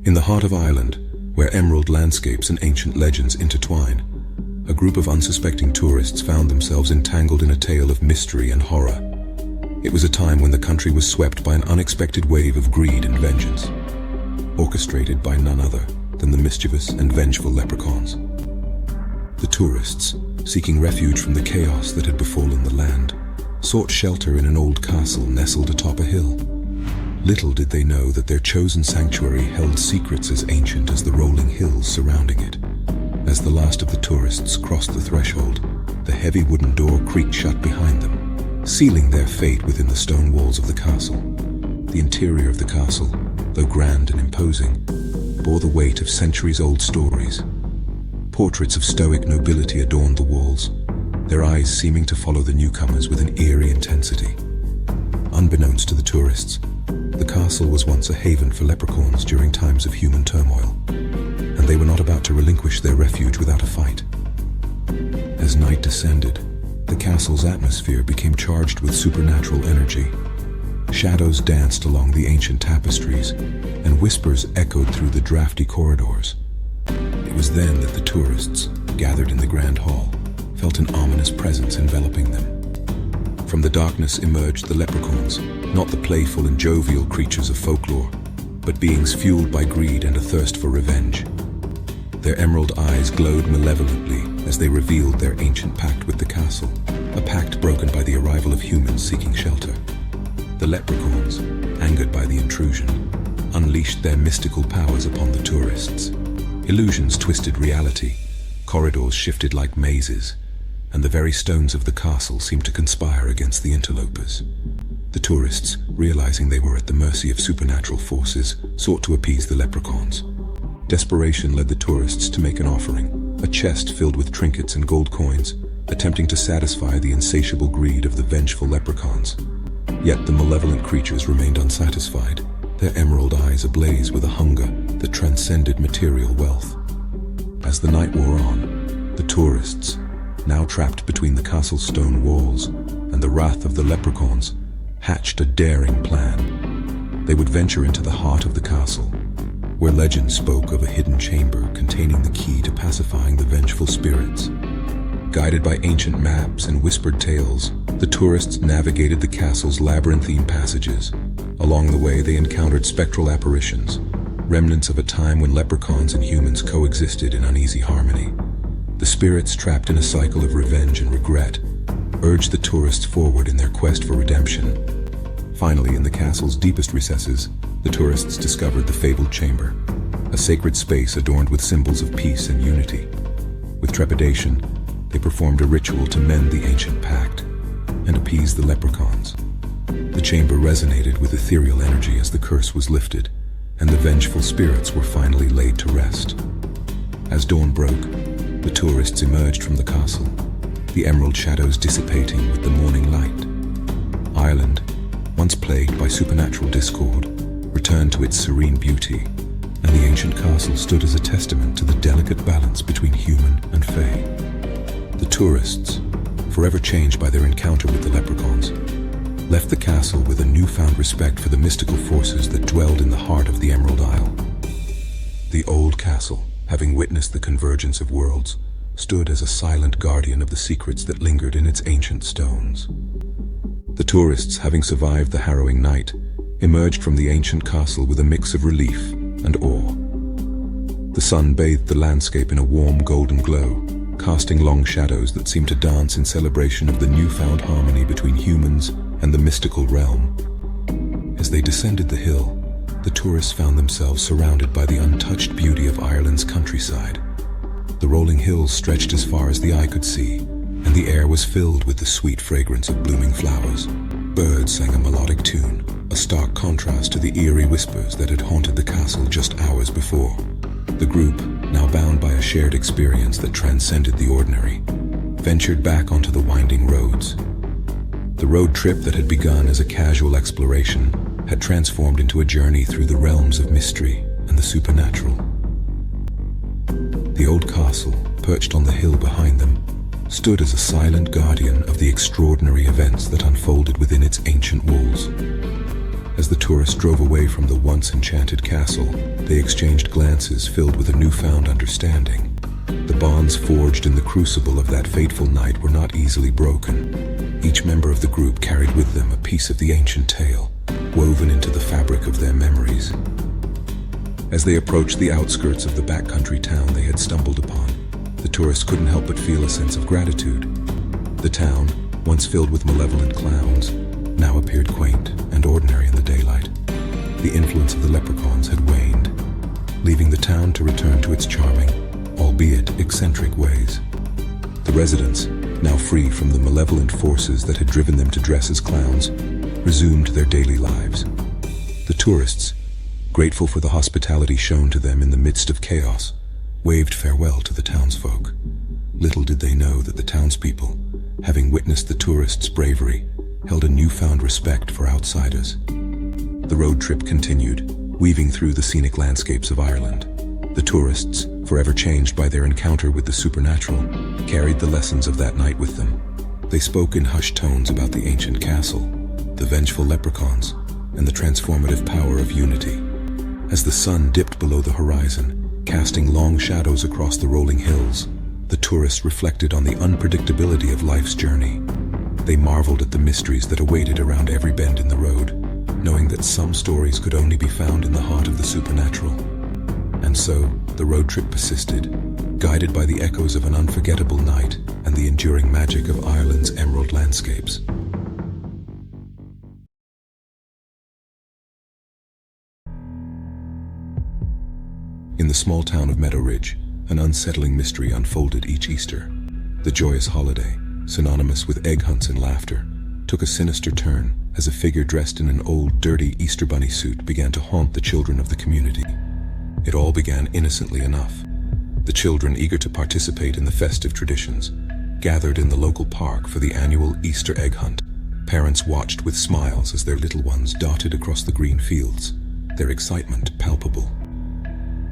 In the heart of Ireland, where emerald landscapes and ancient legends intertwine, a group of unsuspecting tourists found themselves entangled in a tale of mystery and horror. It was a time when the country was swept by an unexpected wave of greed and vengeance, orchestrated by none other than the mischievous and vengeful leprechauns. The tourists, seeking refuge from the chaos that had befallen the land, sought shelter in an old castle nestled atop a hill. Little did they know that their chosen sanctuary held secrets as ancient as the rolling hills surrounding it. As the last of the tourists crossed the threshold, the heavy wooden door creaked shut behind them, sealing their fate within the stone walls of the castle. The interior of the castle, though grand and imposing, bore the weight of centuries-old stories. Portraits of stoic nobility adorned the walls, their eyes seeming to follow the newcomers with an eerie intensity. Unbeknownst to the tourists, the castle was once a haven for leprechauns during times of human turmoil, and they were not about to relinquish their refuge without a fight. As night descended, the castle's atmosphere became charged with supernatural energy. Shadows danced along the ancient tapestries, and whispers echoed through the drafty corridors. It was then that the tourists, gathered in the grand hall, felt an ominous presence enveloping them. From the darkness emerged the leprechauns, not the playful and jovial creatures of folklore, but beings fueled by greed and a thirst for revenge. Their emerald eyes glowed malevolently as they revealed their ancient pact with the castle, a pact broken by the arrival of humans seeking shelter. The leprechauns, angered by the intrusion, unleashed their mystical powers upon the tourists. Illusions twisted reality, corridors shifted like mazes, and the very stones of the castle seemed to conspire against the interlopers. The tourists, realizing they were at the mercy of supernatural forces, sought to appease the leprechauns. Desperation led the tourists to make an offering, a chest filled with trinkets and gold coins, attempting to satisfy the insatiable greed of the vengeful leprechauns. Yet the malevolent creatures remained unsatisfied, their emerald eyes ablaze with a hunger that transcended material wealth. As the night wore on, the tourists, now trapped between the castle's stone walls and the wrath of the leprechauns, hatched a daring plan. They would venture into the heart of the castle, where legend spoke of a hidden chamber containing the key to pacifying the vengeful spirits. Guided by ancient maps and whispered tales, the tourists navigated the castle's labyrinthine passages. Along the way, they encountered spectral apparitions, remnants of a time when leprechauns and humans coexisted in uneasy harmony. The spirits, trapped in a cycle of revenge and regret, urged the tourists forward in their quest for redemption. Finally, in the castle's deepest recesses, the tourists discovered the fabled chamber, a sacred space adorned with symbols of peace and unity. With trepidation, they performed a ritual to mend the ancient pact and appease the leprechauns. The chamber resonated with ethereal energy as the curse was lifted, and the vengeful spirits were finally laid to rest. As dawn broke, the tourists emerged from the castle, the emerald shadows dissipating with the morning light. Ireland, once plagued by supernatural discord, returned to its serene beauty, and the ancient castle stood as a testament to the delicate balance between human and fae. The tourists, forever changed by their encounter with the leprechauns, left the castle with a newfound respect for the mystical forces that dwelled in the heart of the Emerald Isle. The old castle, having witnessed the convergence of worlds, stood as a silent guardian of the secrets that lingered in its ancient stones. The tourists, having survived the harrowing night, emerged from the ancient castle with a mix of relief and awe. The sun bathed the landscape in a warm golden glow, casting long shadows that seemed to dance in celebration of the newfound harmony between humans and the mystical realm. As they descended the hill, the tourists found themselves surrounded by the untouched beauty of Ireland's countryside. The rolling hills stretched as far as the eye could see, and the air was filled with the sweet fragrance of blooming flowers. Birds sang a melodic tune, a stark contrast to the eerie whispers that had haunted the castle just hours before. The group, now bound by a shared experience that transcended the ordinary, ventured back onto the winding roads. The road trip that had begun as a casual exploration had transformed into a journey through the realms of mystery and the supernatural. The old castle, perched on the hill behind them, stood as a silent guardian of the extraordinary events that unfolded within its ancient walls. As the tourists drove away from the once enchanted castle, they exchanged glances filled with a newfound understanding. The bonds forged in the crucible of that fateful night were not easily broken. Each member of the group carried with them a piece of the ancient tale, woven into the fabric of their memories. As they approached the outskirts of the backcountry town they had stumbled upon, the tourists couldn't help but feel a sense of gratitude. The town, once filled with malevolent clowns, now appeared quaint and ordinary in the daylight. The influence of the leprechauns had waned, leaving the town to return to its charming, albeit eccentric ways. The residents, now free from the malevolent forces that had driven them to dress as clowns, resumed their daily lives. The tourists, grateful for the hospitality shown to them in the midst of chaos, waved farewell to the townsfolk. Little did they know that the townspeople, having witnessed the tourists' bravery, held a newfound respect for outsiders. The road trip continued, weaving through the scenic landscapes of Ireland. The tourists, forever changed by their encounter with the supernatural, carried the lessons of that night with them. They spoke in hushed tones about the ancient castle, the vengeful leprechauns, and the transformative power of unity. As the sun dipped below the horizon, casting long shadows across the rolling hills, the tourists reflected on the unpredictability of life's journey. They marveled at the mysteries that awaited around every bend in the road, knowing that some stories could only be found in the heart of the supernatural. And so, the road trip persisted, guided by the echoes of an unforgettable night and the enduring magic of Ireland's emerald landscapes. In the small town of Meadow Ridge, an unsettling mystery unfolded each Easter. The joyous holiday, synonymous with egg hunts and laughter, took a sinister turn as a figure dressed in an old, dirty Easter bunny suit began to haunt the children of the community. It all began innocently enough. The children, eager to participate in the festive traditions, gathered in the local park for the annual Easter egg hunt. Parents watched with smiles as their little ones darted across the green fields, their excitement palpable.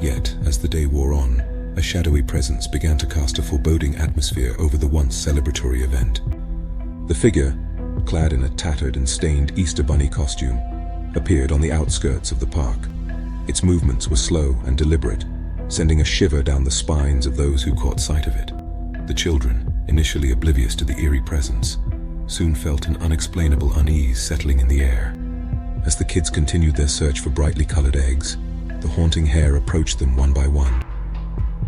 Yet, as the day wore on, a shadowy presence began to cast a foreboding atmosphere over the once celebratory event. The figure, clad in a tattered and stained Easter bunny costume, appeared on the outskirts of the park. Its movements were slow and deliberate, sending a shiver down the spines of those who caught sight of it. The children, initially oblivious to the eerie presence, soon felt an unexplainable unease settling in the air. As the kids continued their search for brightly colored eggs, the haunting hare approached them one by one.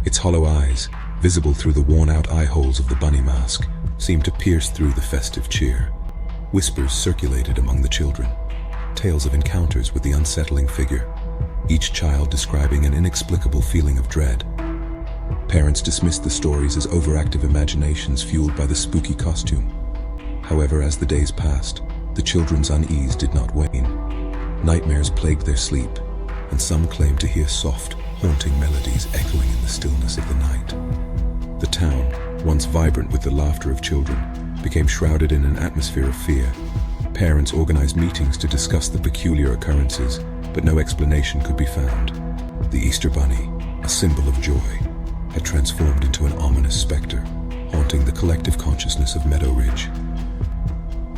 Its hollow eyes, visible through the worn-out eye holes of the bunny mask, seemed to pierce through the festive cheer. Whispers circulated among the children, tales of encounters with the unsettling figure, each child describing an inexplicable feeling of dread. Parents dismissed the stories as overactive imaginations fueled by the spooky costume. However, as the days passed, the children's unease did not wane. Nightmares plagued their sleep, and some claimed to hear soft, haunting melodies echoing in the stillness of the night. The town, once vibrant with the laughter of children, became shrouded in an atmosphere of fear. Parents organized meetings to discuss the peculiar occurrences, but no explanation could be found. The Easter Bunny, a symbol of joy, had transformed into an ominous specter, haunting the collective consciousness of Meadow Ridge.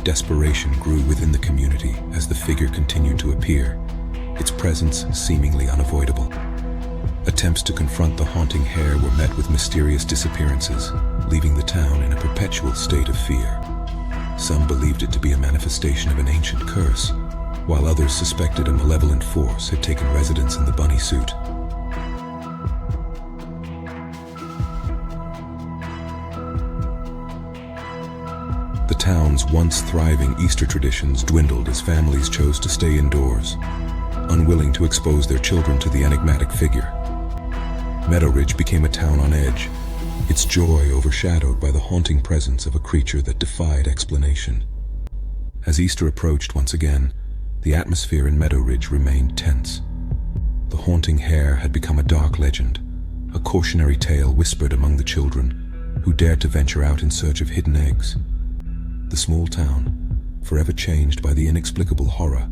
Desperation grew within the community as the figure continued to appear, its presence seemingly unavoidable. Attempts to confront the haunting hare were met with mysterious disappearances, leaving the town in a perpetual state of fear. Some believed it to be a manifestation of an ancient curse, while others suspected a malevolent force had taken residence in the bunny suit. The town's once thriving Easter traditions dwindled as families chose to stay indoors, unwilling to expose their children to the enigmatic figure. Meadow Ridge became a town on edge, its joy overshadowed by the haunting presence of a creature that defied explanation. As Easter approached once again, the atmosphere in Meadow Ridge remained tense. The haunting hare had become a dark legend, a cautionary tale whispered among the children who dared to venture out in search of hidden eggs. The small town, forever changed by the inexplicable horror,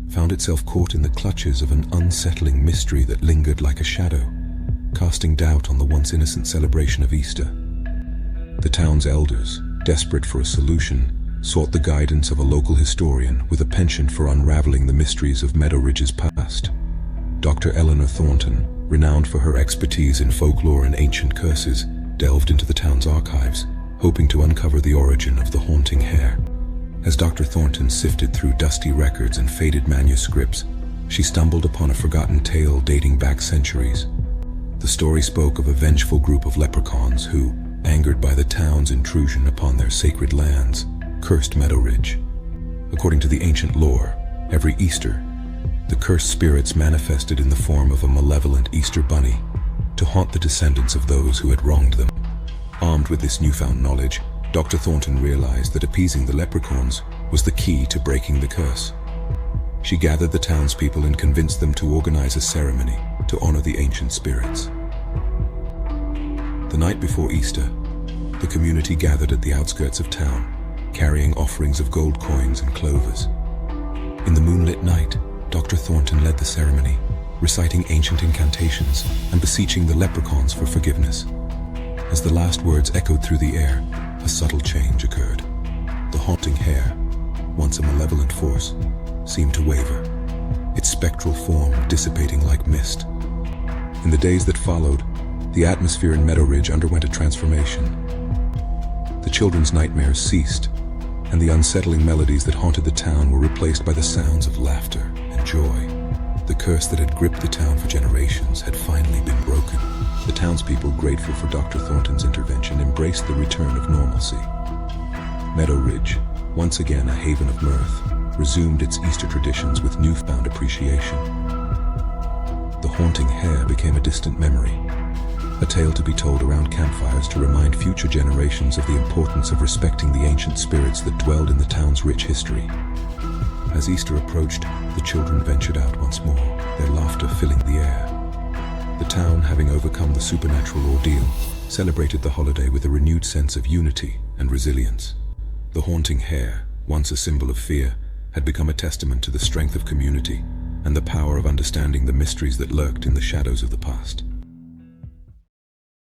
found itself caught in the clutches of an unsettling mystery that lingered like a shadow, casting doubt on the once innocent celebration of Easter. The town's elders, desperate for a solution, sought the guidance of a local historian with a penchant for unraveling the mysteries of Meadow Ridge's past. Dr. Eleanor Thornton, renowned for her expertise in folklore and ancient curses, delved into the town's archives, hoping to uncover the origin of the Haunting Hare. As Dr. Thornton sifted through dusty records and faded manuscripts, she stumbled upon a forgotten tale dating back centuries. The story spoke of a vengeful group of leprechauns who, angered by the town's intrusion upon their sacred lands, cursed Meadow Ridge. According to the ancient lore, every Easter, the cursed spirits manifested in the form of a malevolent Easter bunny to haunt the descendants of those who had wronged them. Armed with this newfound knowledge, Dr. Thornton realized that appeasing the leprechauns was the key to breaking the curse. She gathered the townspeople and convinced them to organize a ceremony to honor the ancient spirits. The night before Easter, the community gathered at the outskirts of town, carrying offerings of gold coins and clovers. In the moonlit night, Dr. Thornton led the ceremony, reciting ancient incantations and beseeching the leprechauns for forgiveness. As the last words echoed through the air, a subtle change occurred. The Haunting Hare, once a malevolent force, seemed to waver, its spectral form dissipating like mist. In the days that followed, the atmosphere in Meadow Ridge underwent a transformation. The children's nightmares ceased, and the unsettling melodies that haunted the town were replaced by the sounds of laughter and joy. The curse that had gripped the town for generations had finally been broken. The townspeople, grateful for Dr. Thornton's intervention, embraced the return of normalcy. Meadow Ridge, once again a haven of mirth, resumed its Easter traditions with newfound appreciation. The Haunting Hare became a distant memory, a tale to be told around campfires to remind future generations of the importance of respecting the ancient spirits that dwelled in the town's rich history. As Easter approached, the children ventured out once more, their laughter filling the air. The town, having overcome the supernatural ordeal, celebrated the holiday with a renewed sense of unity and resilience. The Haunting Hare, once a symbol of fear, had become a testament to the strength of community and the power of understanding the mysteries that lurked in the shadows of the past.